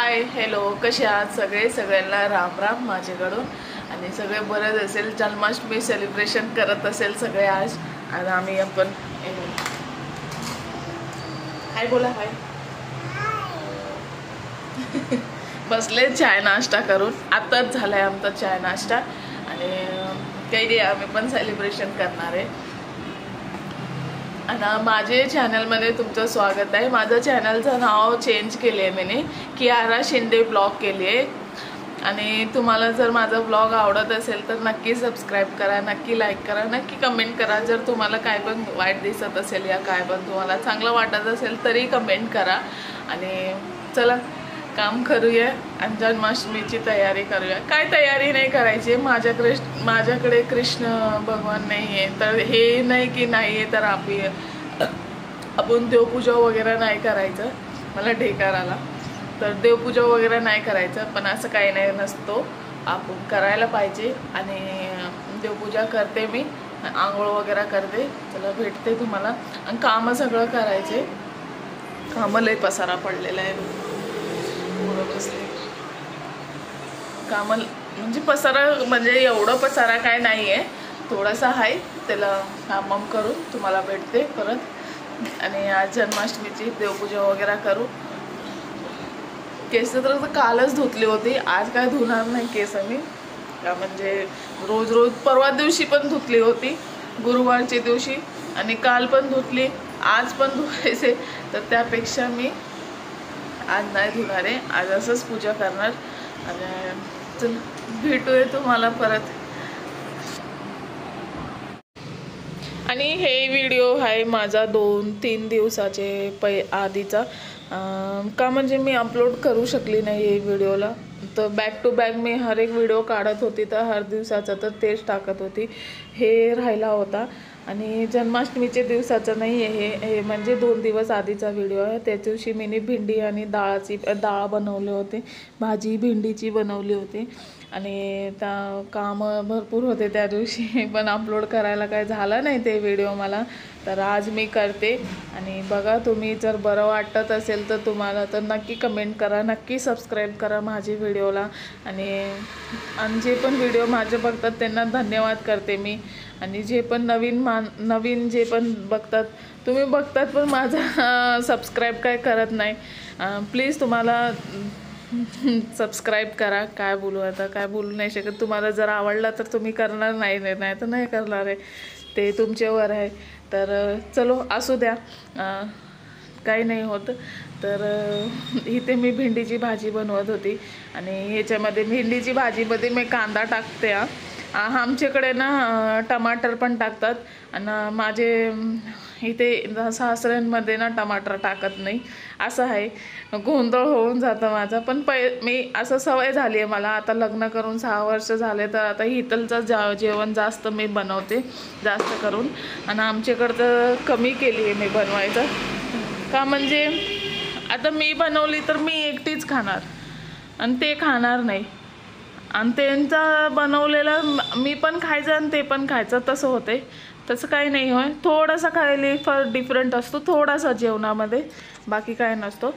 Hi hello कसे आहात सगळे सगळ्यांना राम राम माझ्याकडून आणि सगळे बरेच असेल जन्माष्टमी सेलिब्रेशन करत असेल सगळे आज आम्ही आपण हाय बोला हाय बसले चाय नाश्ता करून आताच झालाय आमचा चाय नाश्ता आणि काही नाही आम्ही पण सेलिब्रेशन करणार आहे आणि माझे चॅनलमध्ये तुमचं स्वागत आहे। माझं चॅनलचं नाव चेंज केले आहे मी कियारा शिंदे ब्लॉग केली आहे आणि तुम्हाला जर माझा ब्लॉग आवडत असेल तर नक्की सबस्क्राइब करा, नक्की लाईक करा, नक्की कमेंट करा। जर तुम्हाला काय पण वाईट दिसत असेल या काय पण तुम्हाला चांगलं वाटत असेल तरी कमेंट करा आणि चला काम करूया आणि जन्माष्टमीची तयारी करूया। काय तयारी नाही करायची, माझ्याकडे कृष्ण भगवान नाही आहे तर हे नाही की नाही आहे तर आपण देवपूजा वगैरे नाही करायचं। मला ढेकार आला तर देवपूजा वगैरे नाही करायचं, पण असं काही नाही नसतो, आपण करायला पाहिजे आणि देवपूजा करते मी, आंघोळ वगैरे करते। चला भेटते तुम्हाला आणि कामं सगळं करायचे, कामं लय पसारा पडलेला आहे कामं म्हणजे पसारा म्हणजे एवढं पसारा काय नाही आहे, थोडासा आहे, त्याला कामं करून तुम्हाला भेटते परत आणि आज जन्माष्टमीची देवपूजा वगैरे करू। केस तर कालच धुतली होती, आज काय धुणार नाही केस मी, म्हणजे रोज रोज परवा दिवशी पण धुतली होती गुरुवारच्या दिवशी आणि काल पण धुतली, आज पण धुवायचे, तर त्यापेक्षा मी आज नाही धुणार आहे, आज असंच पूजा करणार आणि चल भेटूया तुम्हाला परत। आणि हे व्हिडिओ आहे माझा 2-3 दिवसाचे आधीचा, का म्हणजे मी अपलोड करू शकली नाही हे व्हिडिओला, तर बॅक टू बॅक मी हर एक व्हिडिओ काढत होती तर हर दिवसाचा तर तेच टाकत होती, हे राहिला होता आणि जन्माष्टमीचे दिवसाचं नाही आहे हे म्हणजे 2 दिवस आधीचा व्हिडिओ आहे। त्या दिवशी मी भेंडी आणि डाळ बनवले होते, भाजी भेंडीची बनवली होती आणि त्या कामं भरपूर होते त्या दिवशी, पण अपलोड करायला काय झालं नाही ते व्हिडिओ मला, तर आज मी करते आणि बघा तुम्ही जर बरं वाटत असेल तर तुम्हाला तर नक्की कमेंट करा, नक्की सबस्क्राईब करा माझी व्हिडिओला आणि जे पण व्हिडिओ माझे बघतात त्यांना धन्यवाद करते मी आणि जे पण नवीन जे पण बघतात तुम्ही बघतात पण माझा सबस्क्राईब काय करत नाही, प्लीज तुम्हाला सबस्क्राईब करा। काय बोलू आता, काय बोलू नाही शकत, तुम्हाला जर आवडला तर तुम्ही करणार, नाही तर नाही करणार आहे, ते तुमच्यावर आहे। तर चलो असू द्या, काही नाही होत। तर इथे मी भेंडीची भाजी बनवत होती आणि ह्याच्यामध्ये भेंडीची भाजीमध्ये मी कांदा टाकते, आमच्याकडे ना टमाटर पण टाकतात आणि माझे इथे सासऱ्यांमध्ये ना टमाटर टाकत नाही, असं आहे, गोंधळ होऊन जातं माझा, पण मी असं सवय झाली आहे मला, आता लग्न करून 6 वर्ष झाले तर आता हितलचं जेवण जास्त मी बनवते जास्त करून आणि आमच्याकडचं कमी केली आहे मी बनवायचं, का म्हणजे आता मी बनवली तर मी एकटीच खाणार आणि ते खाणार नाही आणि त्यांचं बनवलेलं मी पण खायचं आणि ते पण खायचं, तसं होते, तसं काही नाही होय, थोडासा खायला फार डिफरंट असतो थोडासा जेवणामध्ये, बाकी काय नसतो।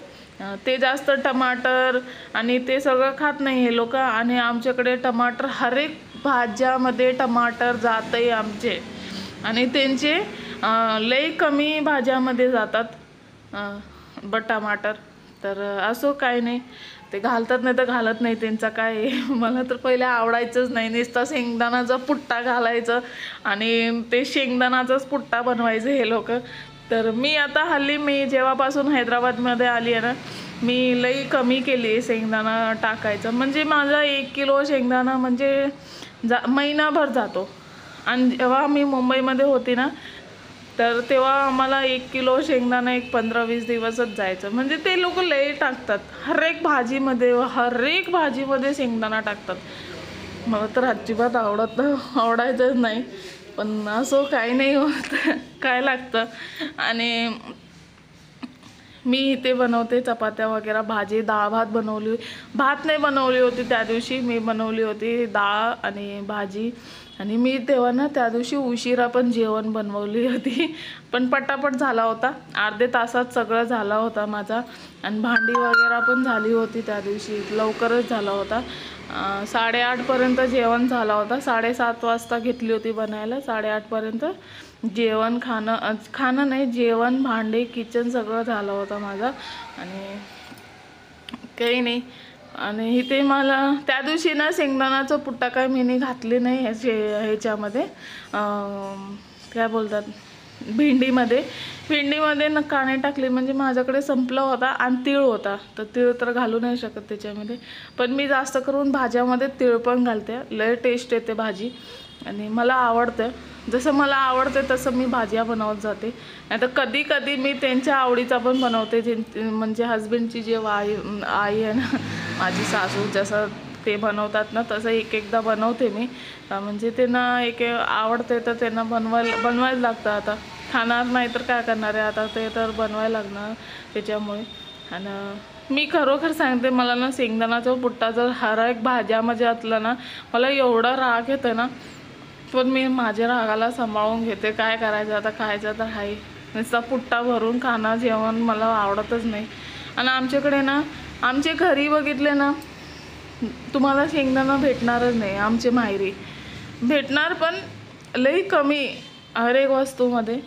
ते जास्त टमाटर आणि ते सगळं खात नाही हे लोक आणि आमच्याकडे टमाटर हर एक भाज्यामध्ये टमाटर जाते आमचे आणि त्यांचे लई कमी भाज्यामध्ये जातात टमाटर, तर असो काय नाही, ते घालतात नाही तर घालत नाही, त्यांचा काय मला तर पहिले आवडायचंच नाही, नुसता शेंगदाणाचा पुट्टा घालायचं आणि ते शेंगदाणाचाच पुट्टा बनवायचं हे लोक। तर मी आता हल्ली मी जेव्हापासून हैदराबादमध्ये आली आहे ना मी लई कमी केली आहे शेंगदाणा टाकायचं, म्हणजे माझा 1 किलो शेंगदाणा म्हणजे महिनाभर जातो आणि जेव्हा मी मुंबईमध्ये होती ना तर तेव्हा आम्हाला 1 किलो शेंगदाणा 15-20 दिवसच जायचं, म्हणजे ते लोक लई टाकतात हर एक भाजीमध्ये शेंगदाणा टाकतात, मला तर अजिबात आवडायचंच नाही, पण असं काही नाही होत, काय लागतं। आणि मी इथे बनवते चपात्या वगैरे, भाजी डाळ भात बनवली, भात नाही बनवली होती त्या दिवशी, मी बनवली होती डाळ आणि भाजी आणि मी तेव्हा ना त्या दिवशी उशिरा पण जेवण बनवली होती, पण पटापट झाला होता, अर्धे तासात सगळं झाला होता माझा. आणि भांडी वगैरे पण झाली होती त्या दिवशी, लवकरच झाला होता. 8:30पर्यंत जेवण झाला होता. 7:30 वाजता घेतली होती बनायला. 8:30पर्यंत जेवण खाणं नाही, जेवण, भांडे, किचन सगळं झालं होतं माझं. आणि काही नाही. आणि इथे मला त्या दिवशी ना शेंगदाण्याचं पुट्टा काय मी घातले नाही ह्याच्यामध्ये, काय बोलतात, भेंडीमध्ये ना काणे टाकले, म्हणजे माझ्याकडे संपला होता. आणि तीळ होता, तर तीळ तर घालू नाही शकत त्याच्यामध्ये, पण मी जास्त करून भाज्यामध्ये तीळ पण घालते. लय टेस्ट येते भाजी आणि मला आवडतं. जसं मला आवडते तसं मी भाज्या बनवत जाते. नाही तर कधी कधी मी त्यांच्या आवडीचा पण बनवते, म्हणजे हस्बंडची जे आई आहे ना, माझी सासू, जसं ते बनवतात ना तसं एकदा बनवते मी. म्हणजे त्यांना आवडते तर त्यांना बनवायला लागतं. आता खाणार नाही तर काय करणार आहे, आता ते तर बनवायला लागणार त्याच्यामुळे. आणि मी खरोखर सांगते, मला ना शेंगदाण्याचा पुट्टा जर हर एक भाज्यामध्ये असलं ना, मला एवढा राग येतं ना, पण मी माझ्या रागाला सांभाळून घेते. काय करायचं, आता खायचं तर आहे. नुसता पुट्टा भरून खाणं जेवण मला आवडतच नाही. आणि आमच्याकडे ना, आमच्या घरी बघितले ना, तुम्हाला शेंगदाणा भेटणारच नाही. आमचे माहेरी भेटणार, पण लई कमी, हर एक वस्तूमध्ये.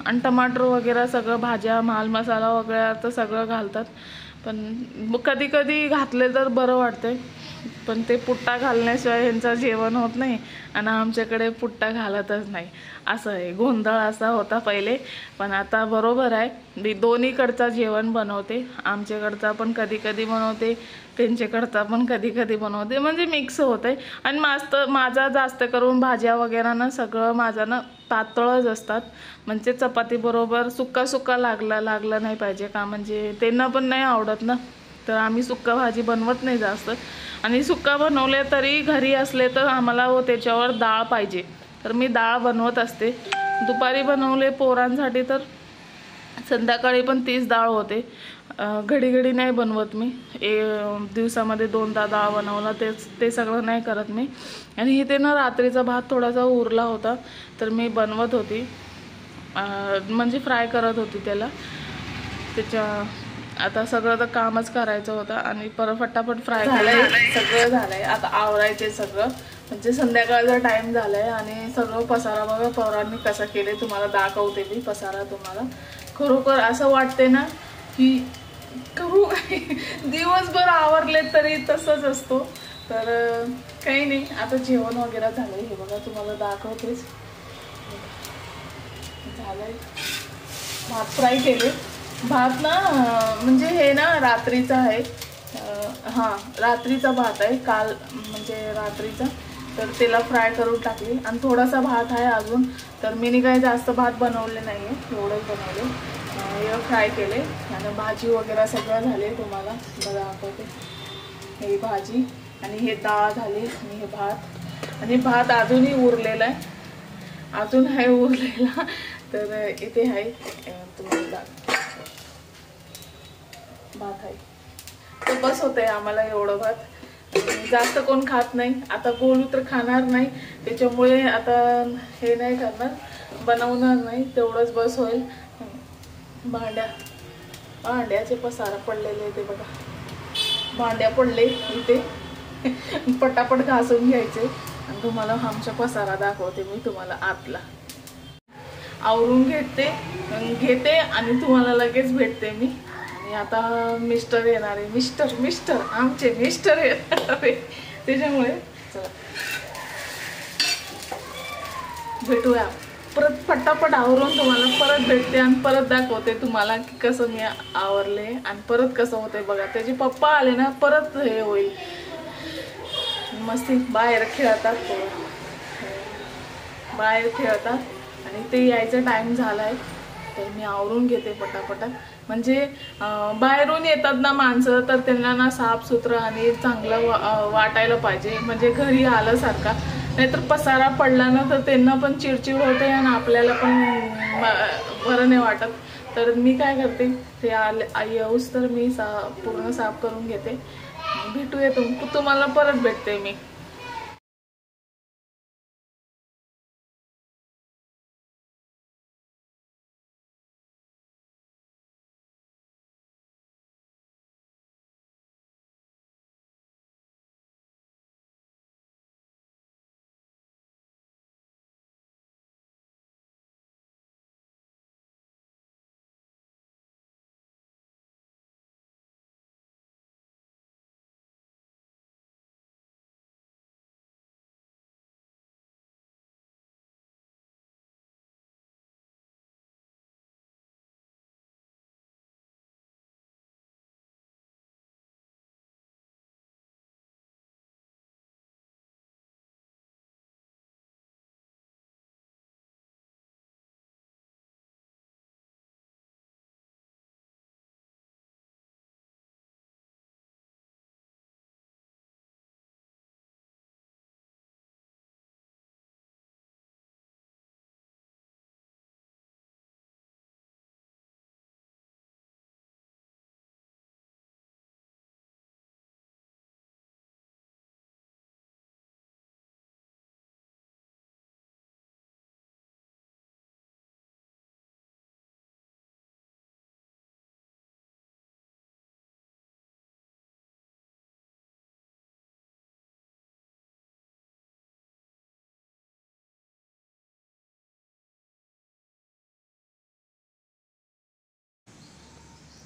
आणि टमाटर वगैरे सगळं, भाज्या, माल मसाला वगैरे तर सगळं घालतात. पण कधी कधी घातले तर बरं वाटते, पण ते पुट्टा घालण्याशिवाय ह्यांचं जेवण होत नाही. आणि आमच्याकडे पुट्टा घालतच नाही. असं आहे, गोंधळ असा होता पहिले, पण आता बरोबर आहे. मी दोन्हीकडचा जेवण बनवते. आमच्याकडचा पण कधी कधी बनवते, त्यांच्याकडचा पण कधी कधी बनवते, म्हणजे मिक्स होते. आणि माझा जास्त करून भाज्या वगैरे ना सगळं माझं ना पातळच असतात. म्हणजे चपाती बरोबर सुक्का लागला नाही पाहिजे का, म्हणजे त्यांना पण नाही आवडत ना, तर आम्ही सुक्का भाजी बनवत नाही जास्त. आणि सुक्का बनवले तरी घरी असले तर आम्हाला त्याच्यावर डाळ पाहिजे, तर मी डाळ बनवत असते. दुपारी बनवले पोरांसाठी तर संध्याकाळी पण तीच डाळ होते. घडी नाही बनवत मी, दिवसामध्ये 2दा डाळ बनवला, ते सगळं नाही करत मी. आणि इथे ना रात्रीचा भात थोडासा उरला होता, तर मी बनवत होती, म्हणजे फ्राय करत होती त्याला. आता सगळं तर कामच करायचं होतं आणि फटाफट फ्राय झालंय, सगळं झालंय. आता आवरायचे सगळं, म्हणजे संध्याकाळचा टाइम झालाय. आणि सगळं पसारा बघा पोरांनी कसा केले, तुम्हाला दाखवते मी पसारा. तुम्हाला खरोखर असं वाटते ना की करू काय, दिवसभर आवरले तरी तसंच असतो. तर काही नाही, आता जेवण वगैरे झालंय, हे बघा तुम्हाला दाखवतेच. झालंय, भात फ्राय केले. भात ना, म्हणजे हे ना रात्रीचा आहे, हां रात्रीचा भात आहे, काल म्हणजे रात्रीचा, तर त्याला फ्राय करून टाकली. आणि थोडासा भात आहे अजून, तर मी काही जास्त भात बनवले नाही आहे, एवढंच बनवले, एवढं फ्राय केले. आणि भाजी वगैरे सगळं झाले, तुम्हाला बघा दाखवते. हे भाजी आणि हे डाळ झाली आणि हे भात. आणि भात अजूनही उरलेला आहे, अजून आहे उरलेला, तर इथे आहे तुम्हाला भात आहे. तर बस होतंय आम्हाला एवढं भात, जास्त कोण खात नाही. आता बोलू तर खाणार नाही, त्याच्यामुळे आता हे नाही करणार, बनवणार नाही, तेवढंच बस होईल. भांड्याचे पसारा पडलेले ते बघा, भांड्या पडले इथे, पटापट घासून घ्यायचे. आणि तुम्हाला आमचा पसारा दाखवते मी, तुम्हाला आतला आवरून घेते आणि तुम्हाला लगेच भेटते मी. आणि आता मिस्टर येणार आहे, मिस्टर आमचे मिस्टर येणार आहे, त्याच्यामुळे चला भेटूया परत. फटाफट आवरून तुम्हाला परत भेटते आणि परत दाखवते तुम्हाला की कसं मी आवरले आणि परत कसं होते बघा. त्याचे पप्पा आले ना, परत हे होईल, मस्ती बाहेर खेळतात, आणि ते यायचा टाइम झालाय, तर मी आवरून घेते पटापट. म्हणजे बाहेरून येतात ना माणसं, तर त्यांना ना साफसुथरं आणि चांगलं वाटायला पाहिजे, म्हणजे घरी आल्यासारखा. नाहीतर पसारा पडला ना तर त्यांना पण चिडचिड होते आणि आपल्याला पण बरं नाही वाटत. तर मी काय करते, ते येऊस तर मी पूर्ण साफ करून घेते. भेटूया तुम्हाला परत भेटते मी.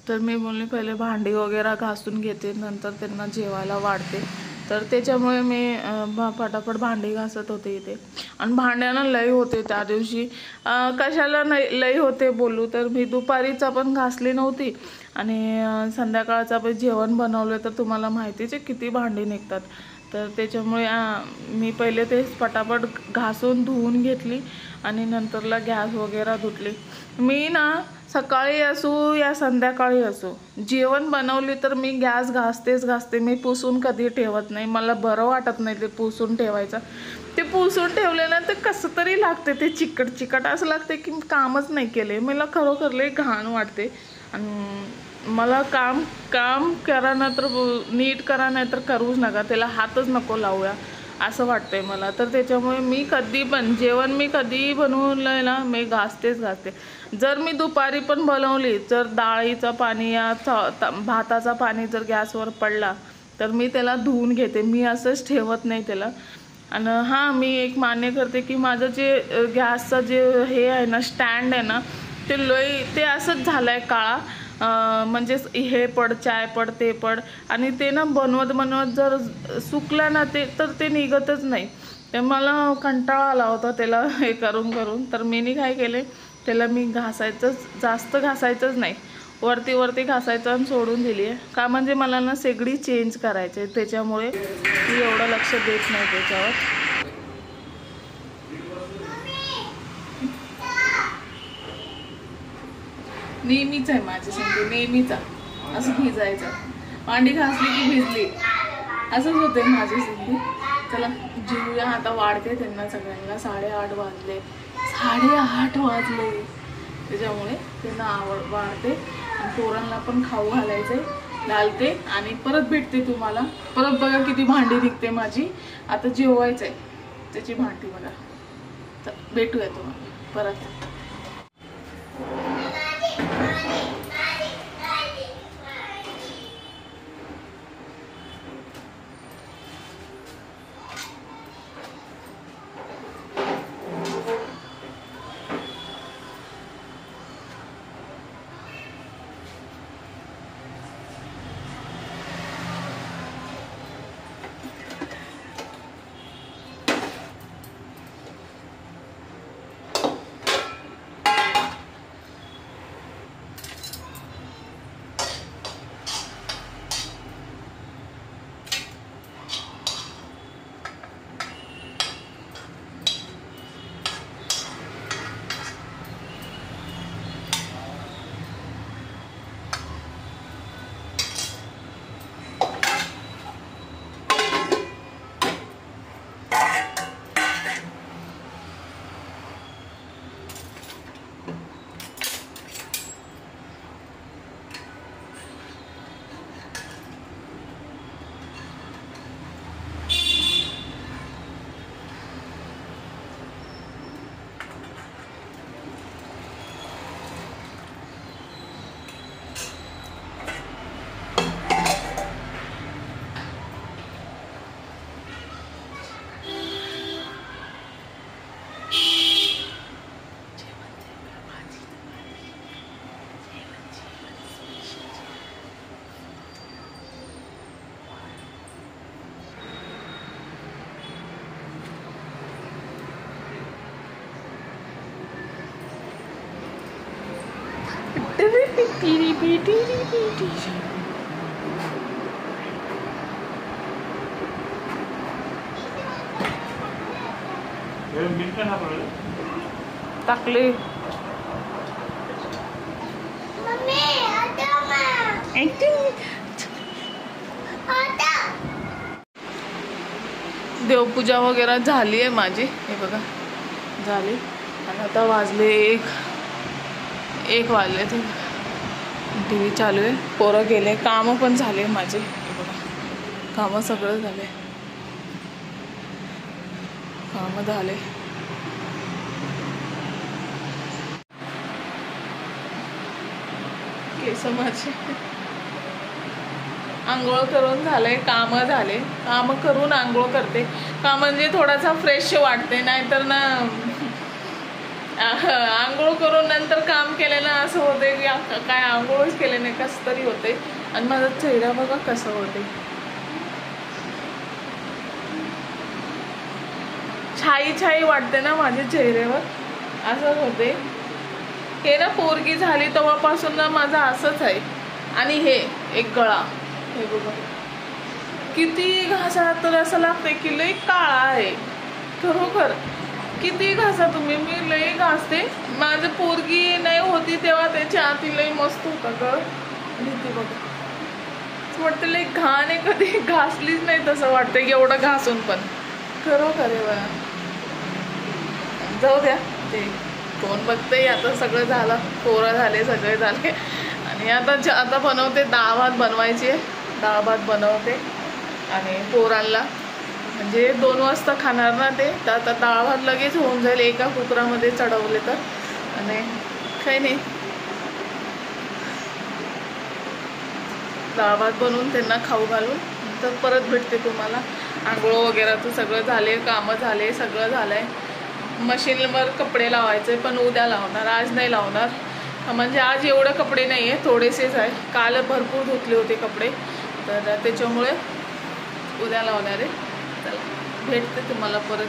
तर मी बोलले पहिले भांडी वगैरे घासून घेते, नंतर त्यांना जेवायला वाढते. तर त्याच्यामुळे मी पटापट भांडी घासत होते इथे. आणि भांड्यानं लई होते त्या दिवशी. कशाला नाही लई होते बोलू तर मी दुपारीचा पण घासली नव्हती आणि संध्याकाळचा पण जेवण बनवलं तर तुम्हाला माहितीच आहे किती भांडी निघतात. तर त्याच्यामुळे मी पहिले तेच पटापट घासून धुवून घेतली आणि नंतरला गॅस वगैरे धुतली. मी ना सकाळी असो या संध्याकाळी असो जेवण बनवली तर मी गॅस घासते. मी पुसून कधी ठेवत नाही. मला बरं वाटत नाही ते पुसून ठेवायचं. ते पुसून ठेवल्यानंतर कसं तरी लागते, ते चिकट असं लागते की कामच नाही केले. मला खरोखर लई घाण वाटते. आणि मला काम करा ना तर नीट करा, नाही तर करूच नका, त्याला हातच नको लावूया असं वाटतंय मला. तर त्याच्यामुळे मी कधी पण जेवण मी कधी बनवलंय ना मी घासते. जर मी दुपारी पण बनवली तर डाळीचं पाणी या भाताचा पाणी जर गॅसवर पडला तर मी त्याला धुवून घेते. मी असंच ठेवत नाही त्याला. आणि हां, मी एक मान्य करते की माझं जे गॅसचं जे हे आहे ना स्टँड आहे ना ते असंच झालं आहे काळा. म्हणजे हे पड चाय पड ते पड आणि ते ना बनवत जर सुकलं ना तर ते निघतच नाही. ते मला कंटाळा आला होता त्याला हे करून. तर मी काय केले, त्याला मी जास्त घासायचंच नाही, वरती घासायचं आणि सोडून दिली आहे. का म्हणजे मला ना शेगडी चेंज करायची आहे, त्याच्यामुळे मी एवढं लक्ष देत नाही त्याच्यावर. नेहमीच आहे माझी संधी, नेहमीचा असं भिजायचं. भांडी घासली की भिजली असंच होते माझी संधी. चला जेवूया आता. वाढते त्यांना सगळ्यांना. 8:30 वाजले. त्याच्यामुळे त्यांना वाढते आणि पोरांना पण खाऊ घालायचे, घालते आणि परत भेटते तुम्हाला. परत बघा किती भांडी निघते माझी. आता जेवायचंय त्याची भांडी मला. तर भेटूया तुम्हाला परत. टाकले. देवपूजा वगैरे झाली आहे माझी, हे बघा झाली. आणि आता वाजले एक वाजले. ते टी व्ही चालू आहे, पोरं गेले, कामं पण झाले माझे. हे बघा कामं सगळं झाले, कामं झाले. केस माझे आंघोळ करून झाले, कामं झाले. कामं करून आंघोळ करते का म्हणजे थोडासा फ्रेश वाटते, नाहीतर ना आंघोळ करून नंतर काम केले ना असं होते की काय आंघोळच केले नाही कसं तरी होते. आणि माझा चेहरा बघा कसं होते, छाई छाई वाटते ना माझ्या चेहऱ्यावर, असंच होते. हे ना पोरगी झाली तेव्हापासून ना माझं असंच आहे. आणि हे एक गळा, हे बघा किती घासा तर असं लागते की लई काळा आहे खरोखर. किती घासा तुम्ही, मी लई घासते. माझी पोरगी नाही होती तेव्हा त्याच्या आती लई मस्त होता गळ. आणि ती बघा वाटतं लई घाण आहे, कधी घासलीच नाही तसं वाटतं एवढं घासून पण खरोखर आहे बघा. जाऊ द्या, ते कोण बघते. आता सगळं झालं, पोरं झाले, सगळे झाले. आणि आता बनवते डाळ भात बनवायची आहे. डाळ भात बनवते आणि पोरांना म्हणजे 2 वाजता खाणार ना ते, तर आता डाळ भात लगेच होऊन जाईल एका कुकरामध्ये चढवले तर. आणि काही नाही, डाळ भात बनवून त्यांना खाऊ घालून तर परत भेटते तुम्हाला. आंघोळ वगैरे तर सगळं झाले, कामं झाले, सगळं झालंय. मशीनवर कपडे लावायचे पण उद्या लावणार, आज नाही लावणार. म्हणजे आज एवढे कपडे नाही आहे, थोडेसेच आहे. काल भरपूर धुतले होते कपडे, तर त्याच्यामुळे उद्या लावणार आहे. चला भेटते तुम्हाला परत.